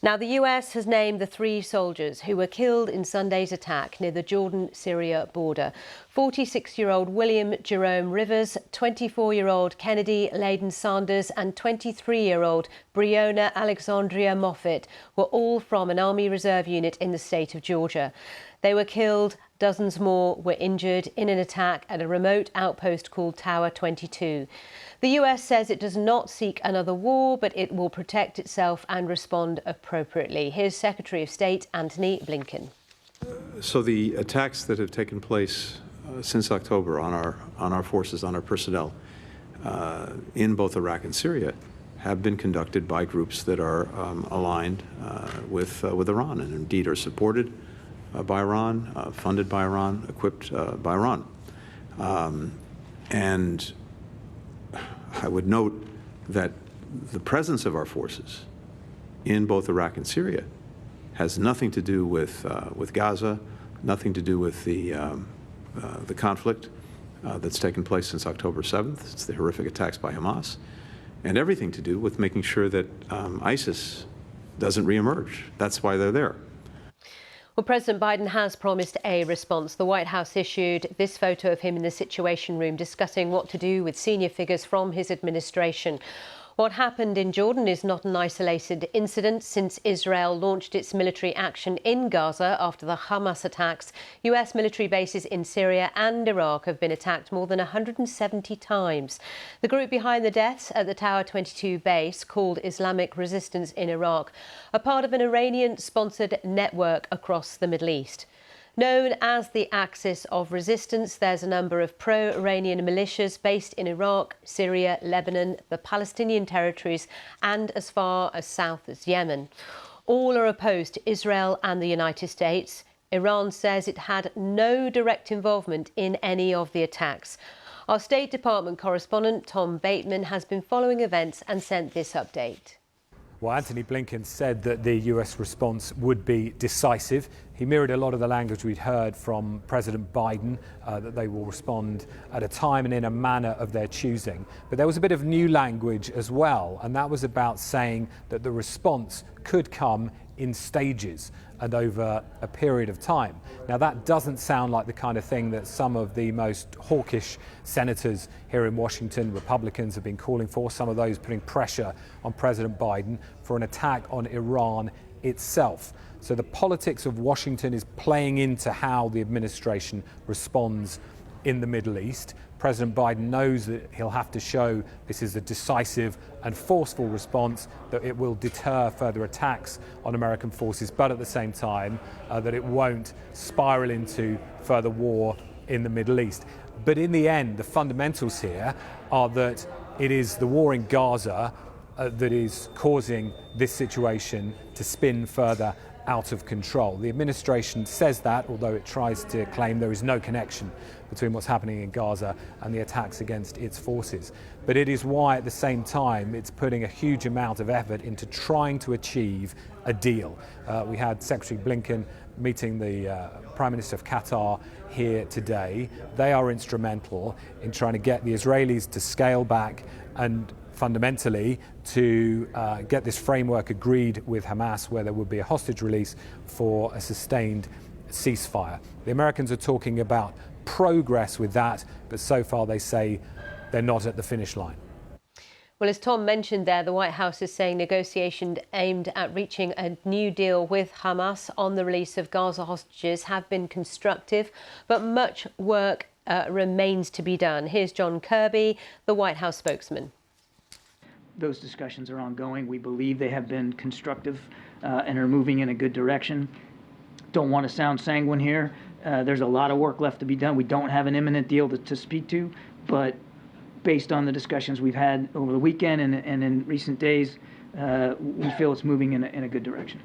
Now, the US has named the 3 soldiers who were killed in Sunday's attack near the Jordan-Syria border. 46-year-old William Jerome Rivers, 24-year-old Kennedy Ladon Sanders and 23-year-old Breonna Alexsondria Moffett were all from an Army Reserve unit in the state of Georgia. They were killed. Dozens more were injured in an attack at a remote outpost called Tower 22. The US says it does not seek another war, but it will protect itself and respond appropriately. Here's Secretary of State Antony Blinken. So the attacks that have taken place since October on our forces, on our personnel, in both Iraq and Syria, have been conducted by groups that are aligned with Iran and indeed are supported by Iran, funded by Iran, equipped by Iran. And I would note that the presence of our forces in both Iraq and Syria has nothing to do with Gaza, nothing to do with the conflict that's taken place since October 7th. It's the horrific attacks by Hamas, and everything to do with making sure that ISIS doesn't reemerge. That's why they're there. Well, President Biden has promised a response. The White House issued this photo of him in the Situation Room discussing what to do with senior figures from his administration. What happened in Jordan is not an isolated incident. Since Israel launched its military action in Gaza after the Hamas attacks, US military bases in Syria and Iraq have been attacked more than 170 times. The group behind the deaths at the Tower 22 base, called Islamic Resistance in Iraq, are part of an Iranian-sponsored network across the Middle East. Known as the Axis of Resistance, there's a number of pro-Iranian militias based in Iraq, Syria, Lebanon, the Palestinian territories, and as far as south as Yemen. All are opposed to Israel and the United States. Iran says it had no direct involvement in any of the attacks. Our State Department correspondent, Tom Bateman, has been following events and sent this update. Well, Antony Blinken said that the US response would be decisive. He mirrored a lot of the language we'd heard from President Biden, that they will respond at a time and in a manner of their choosing. But there was a bit of new language as well, and that was about saying that the response could come in stages and over a period of time. Now, that doesn't sound like the kind of thing that some of the most hawkish senators here in Washington, Republicans, have been calling for, some of those putting pressure on President Biden for an attack on Iran itself. So the politics of Washington is playing into how the administration responds in the Middle East. President Biden knows that he'll have to show this is a decisive and forceful response, that it will deter further attacks on American forces, but at the same time that it won't spiral into further war in the Middle East. But in the end, the fundamentals here are that it is the war in Gaza that is causing this situation to spin further out of control. The administration says that, although it tries to claim there is no connection between what's happening in Gaza and the attacks against its forces. But it is why, at the same time, it's putting a huge amount of effort into trying to achieve a deal. We had Secretary Blinken meeting the Prime Minister of Qatar here today. They are instrumental in trying to get the Israelis to scale back and fundamentally to get this framework agreed with Hamas, where there would be a hostage release for a sustained ceasefire. The Americans are talking about progress with that, but so far they say they're not at the finish line. Well, as Tom mentioned there, the White House is saying negotiations aimed at reaching a new deal with Hamas on the release of Gaza hostages have been constructive, but much work remains to be done. Here's John Kirby, the White House spokesman. Those discussions are ongoing. We believe they have been constructive and are moving in a good direction. Don't want to sound sanguine here. There's a lot of work left to be done. We don't have an imminent deal to speak to, but based on the discussions we've had over the weekend and in recent days, we feel it's moving in a good direction.